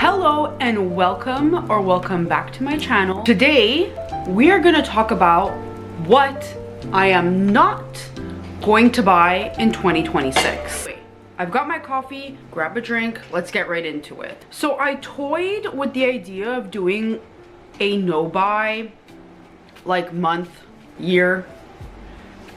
Hello and welcome back to my channel. Today we are going to talk about what I am not going to buy in 2026. I've got my coffee, grab a drink, let's get right into it. So I toyed with the idea of doing a no buy like month, year,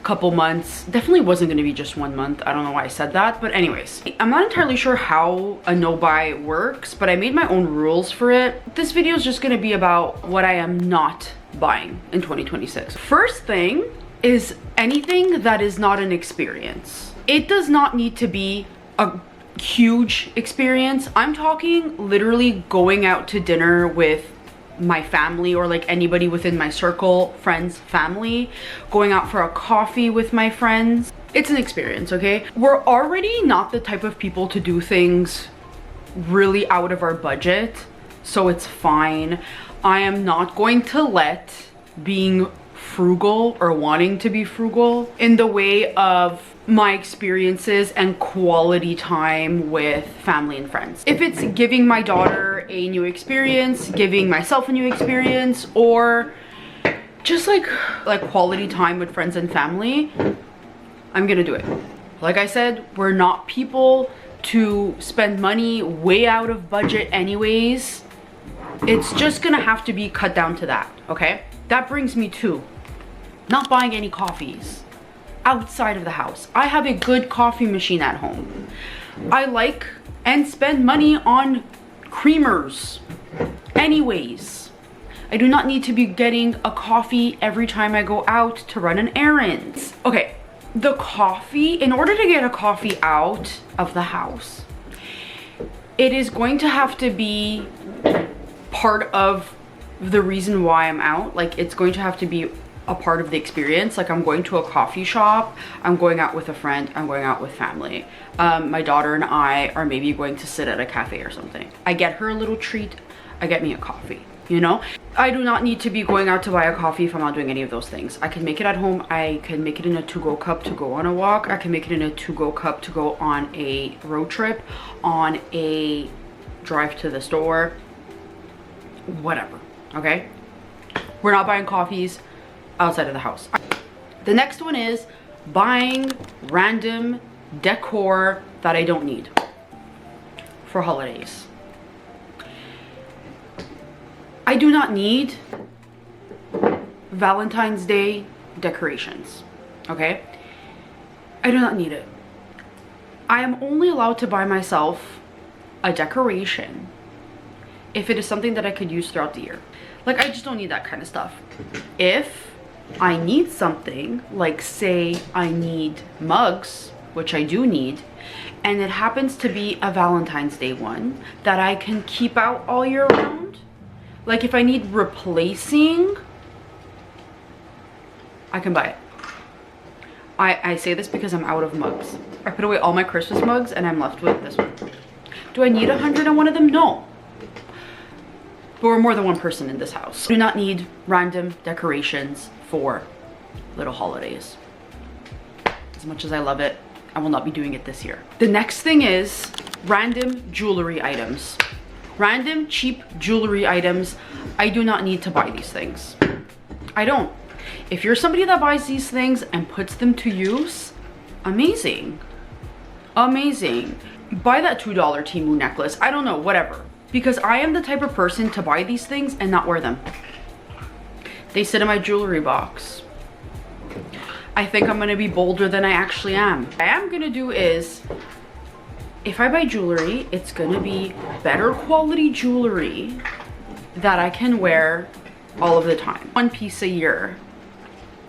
couple months. Definitely wasn't going to be just 1 month. I don't know why I said that, but anyways, I'm not entirely sure how a no buy works, but I made my own rules for it. This video is just going to be about what I am not buying in 2026. First thing is anything that is not an experience. It does not need to be a huge experience. I'm talking literally going out to dinner with my family or like anybody within my circle, friends, family, going out for a coffee with my friends. It's an experience, okay? We're already not the type of people to do things really out of our budget, so it's fine. I am not going to let being frugal or wanting to be frugal in the way of my experiences and quality time with family and friends. If it's giving my daughter a new experience, giving myself a new experience, or just like quality time with friends and family, I'm gonna do it. Like I said, we're not people to spend money way out of budget anyways. It's just gonna have to be cut down to that, okay? That brings me to not buying any coffees outside of the house. I have a good coffee machine at home. I like and spend money on creamers anyways. I do not need to be getting a coffee every time I go out to run an errand. Okay, the coffee, in order to get a coffee out of the house, it is going to have to be part of the reason why I'm out. Like, it's going to have to be a part of the experience. Like, I'm going to a coffee shop, I'm going out with a friend, I'm going out with family. My daughter and I are maybe going to sit at a cafe or something. I get her a little treat, I get me a coffee, you know? I do not need to be going out to buy a coffee if I'm not doing any of those things. I can make it at home. I can make it in a to-go cup to go on a walk. I can make it in a to-go cup to go on a road trip, on a drive to the store, whatever, okay? We're not buying coffees outside of the house. The next one is buying random decor that I don't need for holidays. I do not need Valentine's Day decorations, okay? I do not need it. I am only allowed to buy myself a decoration if it is something that I could use throughout the year. Like, I just don't need that kind of stuff. If I need something, like say I need mugs, which I do need, and it happens to be a Valentine's Day one that I can keep out all year round, like if I need replacing, I can buy it. I say this because I'm out of mugs. I put away all my Christmas mugs and I'm left with this one. Do I need 101 of them? No. But we're more than one person in this house. I do not need random decorations for little holidays. As much as I love it, I will not be doing it this year. The next thing is random jewelry items. Random cheap jewelry items. I do not need to buy these things. I don't. If you're somebody that buys these things and puts them to use, amazing. Amazing. Buy that $2 Temu necklace. I don't know, whatever. Because I am the type of person to buy these things and not wear them. They sit in my jewelry box. I think I'm gonna be bolder than I actually am. What I am gonna do is, if I buy jewelry, it's gonna be better quality jewelry that I can wear all of the time. One piece a year,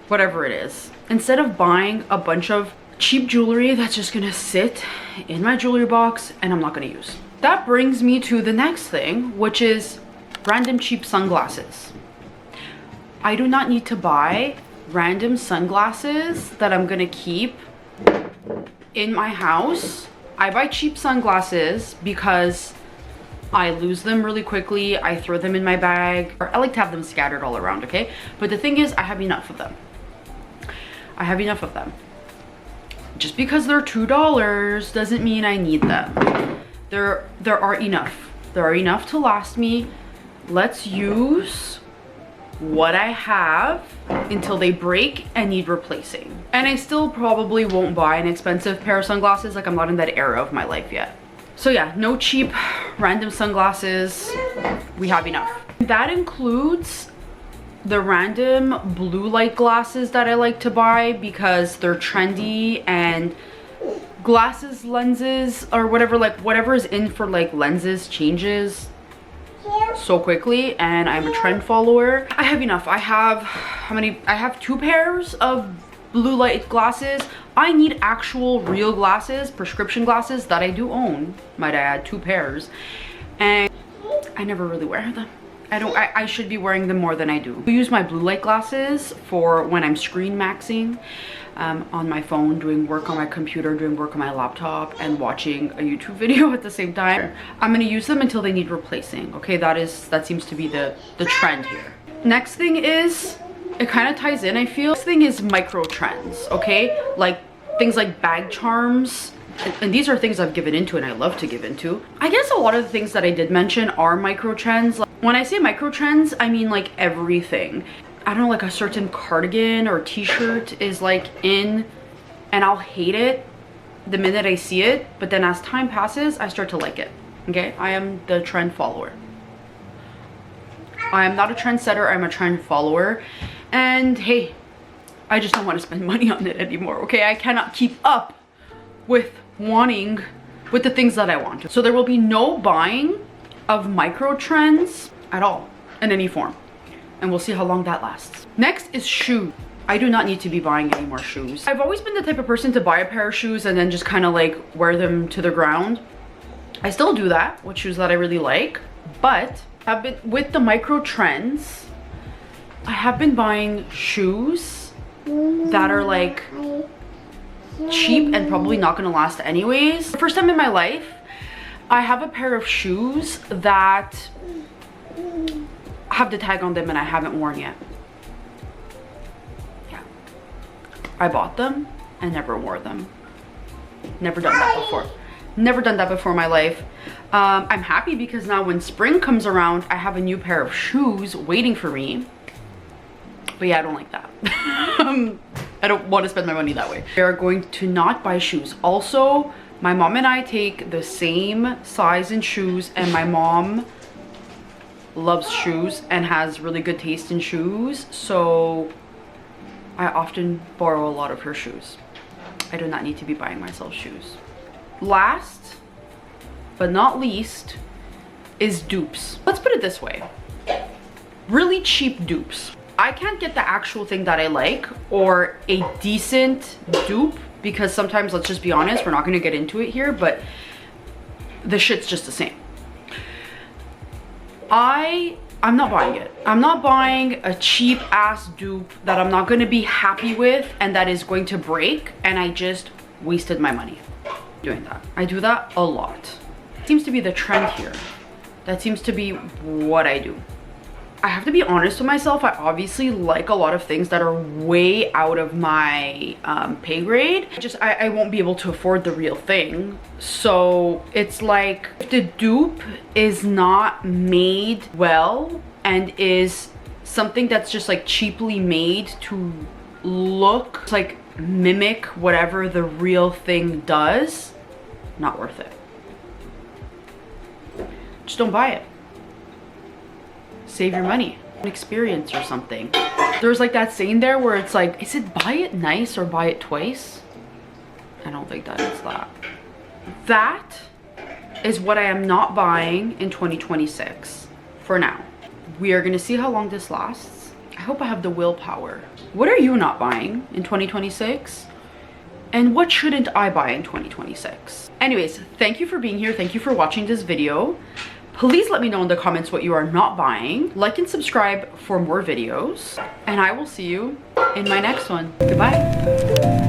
whatever it is. Instead of buying a bunch of cheap jewelry that's just gonna sit in my jewelry box and I'm not gonna use. That brings me to the next thing, which is random cheap sunglasses. I do not need to buy random sunglasses that I'm gonna keep in my house. I buy cheap sunglasses because I lose them really quickly. I throw them in my bag. I like to have them scattered all around, okay? But the thing is, I have enough of them. I have enough of them. Just because they're $2 doesn't mean I need them. There are enough. They're enough to last me. Let's use what I have until they break and need replacing. And I still probably won't buy an expensive pair of sunglasses. Like, I'm not in that era of my life yet. So yeah, no cheap random sunglasses. We have enough. That includes the random blue light glasses that I like to buy because they're trendy, and glasses, lenses, or whatever, like whatever is in for like lenses changes so quickly, and I'm a trend follower. I have enough. I have I have 2 pairs of blue light glasses. I need actual real glasses, prescription glasses that I do own, might I add, 2 pairs, and I never really wear them. I should be wearing them more than I do. I use my blue light glasses for when I'm screen maxing on my phone, doing work on my computer, doing work on my laptop, and watching a YouTube video at the same time. I'm gonna use them until they need replacing. Okay, that seems to be the trend here. Next thing is, it kind of ties in, I feel. This thing is micro trends, okay? Like things like bag charms. And these are things I've given into and I love to give into. I guess a lot of the things that I did mention are micro trends. Like, when I say micro trends, I mean like everything. I don't know, like a certain cardigan or t-shirt is like in, and I'll hate it the minute I see it, but then as time passes, I start to like it. Okay, I am the trend follower. I am not a trendsetter, I'm a trend follower. And hey, I just don't want to spend money on it anymore, okay? I cannot keep up with the things that I want. So there will be no buying of micro trends at all in any form. And we'll see how long that lasts. Next is shoes. I do not need to be buying any more shoes. I've always been the type of person to buy a pair of shoes and then just kind of like wear them to the ground. I still do that with shoes that I really like, but I've been with the micro trends. I have been buying shoes that are like cheap and probably not gonna last anyways. The first time in my life, I have a pair of shoes that have the tag on them and I haven't worn yet. Yeah, I bought them and never wore them. Never done that before. Never done that before in my life. I'm happy because now when spring comes around, I have a new pair of shoes waiting for me. But yeah, I don't like that. I don't want to spend my money that way. We are going to not buy shoes. Also, my mom and I take the same size in shoes, and my mom loves shoes and has really good taste in shoes. So I often borrow a lot of her shoes. I do not need to be buying myself shoes. Last but not least is dupes. Let's put it this way. Really cheap dupes. I can't get the actual thing that I like or a decent dupe because sometimes, let's just be honest, we're not going to get into it here, but the shit's just the same. I'm not buying it. I'm not buying a cheap ass dupe that I'm not going to be happy with and that is going to break, and I just wasted my money doing that. I do that a lot. It seems to be the trend here. That seems to be what I do. I have to be honest with myself. I obviously like a lot of things that are way out of my pay grade. I won't be able to afford the real thing. So it's like, if the dupe is not made well and is something that's just like cheaply made to look like mimic whatever the real thing does, not worth it. Just don't buy it. Save your money. An experience or something. There's like that saying there where it's like, is it buy it nice or buy it twice? I don't think that is that. That is what I am not buying in 2026 for now. We are gonna see how long this lasts. I hope I have the willpower. What are you not buying in 2026? And what shouldn't I buy in 2026? Anyways, thank you for being here. Thank you for watching this video. Please let me know in the comments what you are not buying. Like and subscribe for more videos. And I will see you in my next one. Goodbye.